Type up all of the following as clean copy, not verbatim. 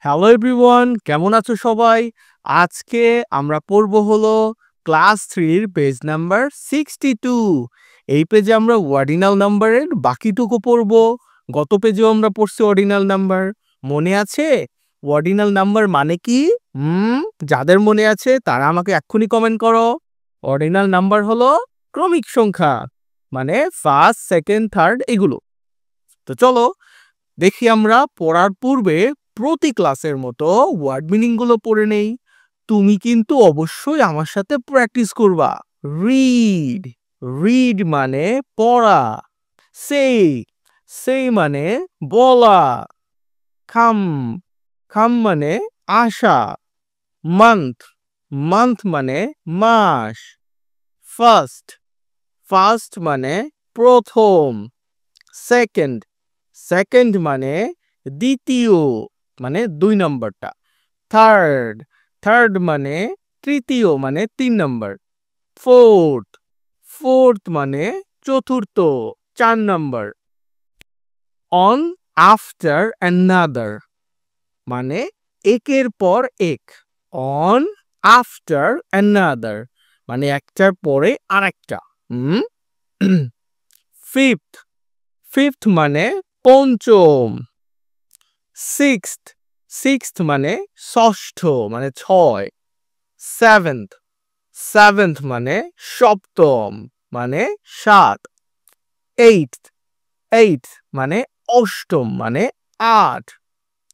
Hello everyone, কেমন আছো সবাই? আজকে আমরা পড়ব হলো ক্লাস 3 এর পেজ নাম্বার 62। এই পেজে আমরা অর্ডিনাল নাম্বারের বাকিটুকু পড়ব। গত পেজেও আমরা পড়ছি অর্ডিনাল নাম্বার। মনে আছে অর্ডিনাল নাম্বার মানে কি? যাদের মনে আছে তারা আমাকে এক্ষুনি কমেন্ট করো। অর্ডিনাল নাম্বার হলো ক্রমিক সংখ্যা, মানে ফার্স্ট, সেকেন্ড, থার্ড এগুলো। তো চলো দেখি আমরা পড়ার পূর্বে প্রতি ক্লাসের মতো ওয়ার্ড মিনিং গুলো পড়ে নেই। তুমি কিন্তু অবশ্যই আমার সাথে প্র্যাকটিস করবা। রিড, রিড মানে পড়া। সেই, সেই মানে বলা। খাম, খাম মানে আসা। মান্থ, মান্থ মানে মাস। ফার্স্ট, ফার্স্ট মানে প্রথম। সেকেন্ড, সেকেন্ড মানে দ্বিতীয়, মানে 2 নম্বরটা। থার্ড, থার্ড মানে তৃতীয়, মানে 3 নম্বর। ফোর্থ, ফোর্থ মানে চতুর্থ, 4 নম্বর। অন, আফটার, অ্যানাদার মানে একের পর এক। অন, আফটার, অ্যানাদার মানে একটার পরে আরেকটা। ফিফথ, ফিফথ মানে পঞ্চম। সিক্সথ, সিক্সথ মানে ষষ্ঠ, মানে 6। সেভেন্থ, সেভেন্থ মানে সপ্তম, মানে 7। এইটথ, এইটথ মানে অষ্টম, মানে 8।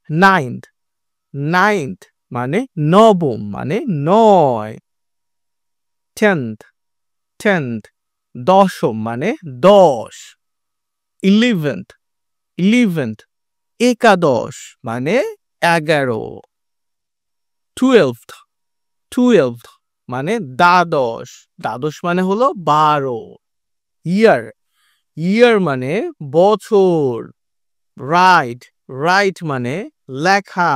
নাইনথ, নাইনথ মানে নবম, মানে 9। টেন্থ, টেন্থ দশম, মানে 10। ইলেভেন্থ, ইলেভেন্থ একাদশ, মানে 11। টুয়েলভথ, টুয়েলভথ মানে দ্বাদশ, দ্বাদশ মানে হলো 12। ইয়ার, ইয়ার মানে বছর। রাইট, রাইট মানে লেখা।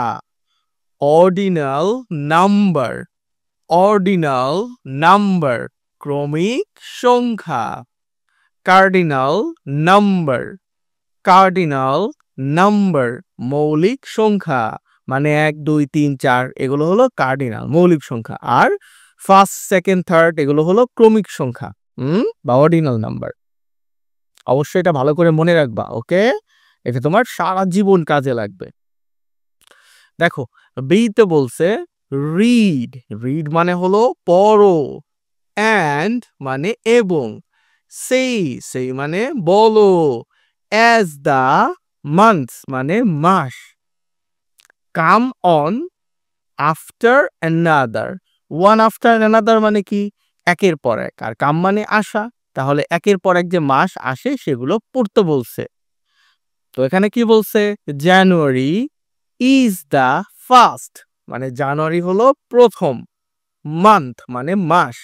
অর্ডিনাল নাম্বার, অর্ডিনাল নাম্বার ক্রমিক সংখ্যা। কার্ডিনাল নাম্বার, কার্ডিনাল নাম্বার মৌলিক সংখ্যা, মানে 1 2 3 4 এগুলো হলো কার্ডিনাল মৌলিক সংখ্যা। আর ফার্স্ট, সেকেন্ড, থার্ড এগুলো হলো ক্রমিক সংখ্যা বা অর্ডিনাল নাম্বার। অবশ্যই এটা ভালো করে মনে রাখবা, ওকে? এটা তোমার সারা জীবন কাজে লাগবে। দেখো বিতে বলছে রিড, রিড মানে হলো পড়ো। অ্যান্ড মানে এবং। সেই, সেই মানে বলো। অ্যাজ দা মান্থস মানে মাস। Come on, after another. One after another মানে কি? একের পর এক। আর কাম মানে আসা, তাহলে একের পর এক যে মাস আসে সেগুলো পড়তে বলছে। তো এখানে কি বলছে? জানুয়ারি ইজ দা ফার্স্ট, মানে জানুয়ারি হলো প্রথম। মান্থ মানে মাস।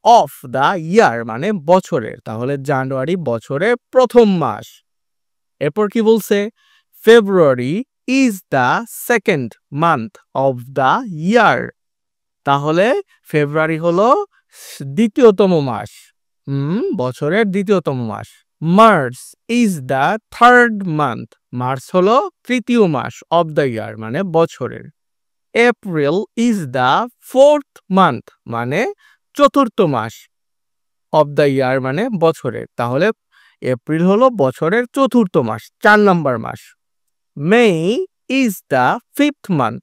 অফ দা ইয়ার মানে বছরের, তাহলে জানুয়ারি বছরের প্রথম মাস। এরপর কি বলছে? February is the second month of the year, তাহলে ফেব্রুয়ারি হলো দ্বিতীয়তম মাস, বছরের দ্বিতীয়তম মাস। March is the third month, March হলো তৃতীয় মাস অফ দ্য ইয়ার, মানে বছরের। April is the fourth month, মানে চতুর্থ মাস অফ দ্য ইয়ার, মানে বছরের, তাহলে এপ্রিল হলো বছরের চতুর্থ মাস, 4 নম্বর মাস। মে ইজ দা ফিফথ মান্থ,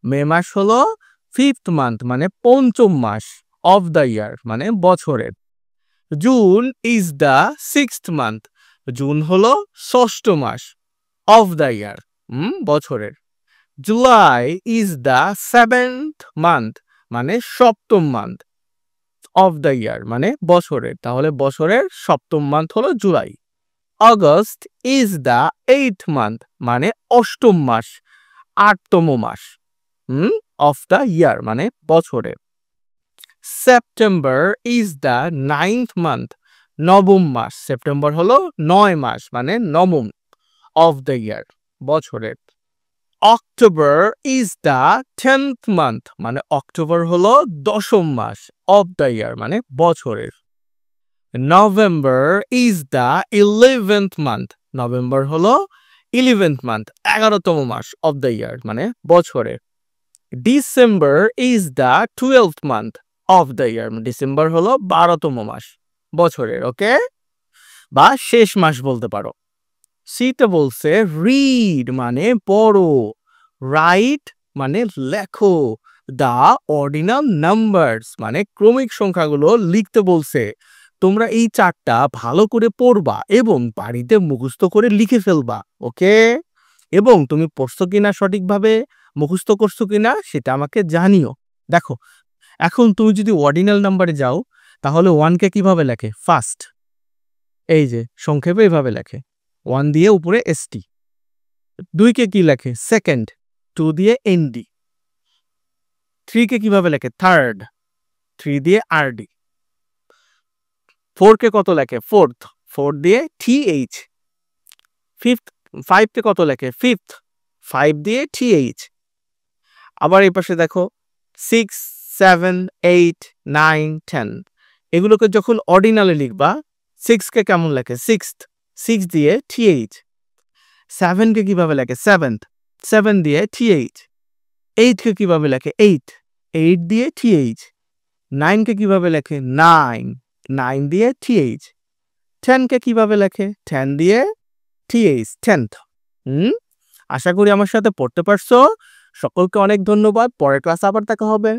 মে মাস হলো ফিফথ মান্থ, মানে পঞ্চম মাস অফ দ্য ইয়ার, মানে বছরের। June is the sixth month, June হলো ষষ্ঠ মাস অফ দ্য ইয়ার, বছরের। July is the seventh month, মানে সপ্তম মান্থ অফ দ্য ইয়ার, মানে বছরের, তাহলে বছরের সপ্তম মান্থ হলো July. August is the eighth month, মানে অষ্টম মাস, আটতম মাস অফ দ্য ইয়ার, মানে বছরের। September is the ninth month, নবম মাস, সেপ্টেম্বর হলো 9 মাস, মানে নবম অফ দ্য ইয়ার, বছরের। October is the 10th month, মানে অক্টোবর হলো দশম মাস অফ দ্য ইয়ার, মানে বছরের। November is the 11th month, November হলো 11th month 11তম মাস অফ দ্য ইয়ার মানে বছরের। December is the 12th month of the year, December হলো 12তম মাস বছরের, ওকে, বা শেষ মাস বলতে পারো। সিতে বলছে রিড মানে পড়ো, রাইট মানে লেখো, দা অর্ডিনাল নাম্বারস মানে ক্রমিক সংখ্যাগুলো লিখতে বলছে। তোমরা এই চারটা ভালো করে পড়বা এবং বাড়িতে মুখস্থ করে লিখে ফেলবা, ওকে। এবং তুমি পড়ছো কিনা সঠিকভাবে মুখস্থ করছো কিনা সেটা আমাকে জানিও। দেখো এখন তুমি যদি অর্ডিনাল নাম্বারে যাও তাহলে 1কে কিভাবে লেখে? ফার্স্ট, এই যে সংক্ষেপে এভাবে লেখে 1 দিয়ে উপরে এসটি। 2কে কি লেখে? সেকেন্ড, 2 দিয়ে এনডি। 3কে কিভাবে লেখে? থার্ড, 3 দিয়ে আরডি। 4কে কত লেখে? ফোর্থ, 4 দিয়ে টিএইচ। ফিফথ, 5কে কত লেখে? ফিফথ, 5 দিয়ে টিএইচ। আবার এই পাশে দেখো 6, 7, 8, 9, 10 এগুলোকে যখন অর্ডিনালে লিখবা 6কে কেমন লেখে? সিক্সথ, 6 দিয়ে টিএইচ। 7কে কিভাবে লেখে? সেভেন্থ, 7 দিয়ে টিএইচ। 8কে কিভাবে লেখে? 8, 8 দিয়ে টিএইচ। 9কে কিভাবে লেখে? 9, 9 দিয়ে টিএইচ। 10কে কিভাবে লেখে? 10 দিয়ে টিএইচ, 10th। আশা করি আমার সাথে পড়তে পারছো। সকলকে অনেক ধন্যবাদ। পরের ক্লাসে আবার দেখা হবে।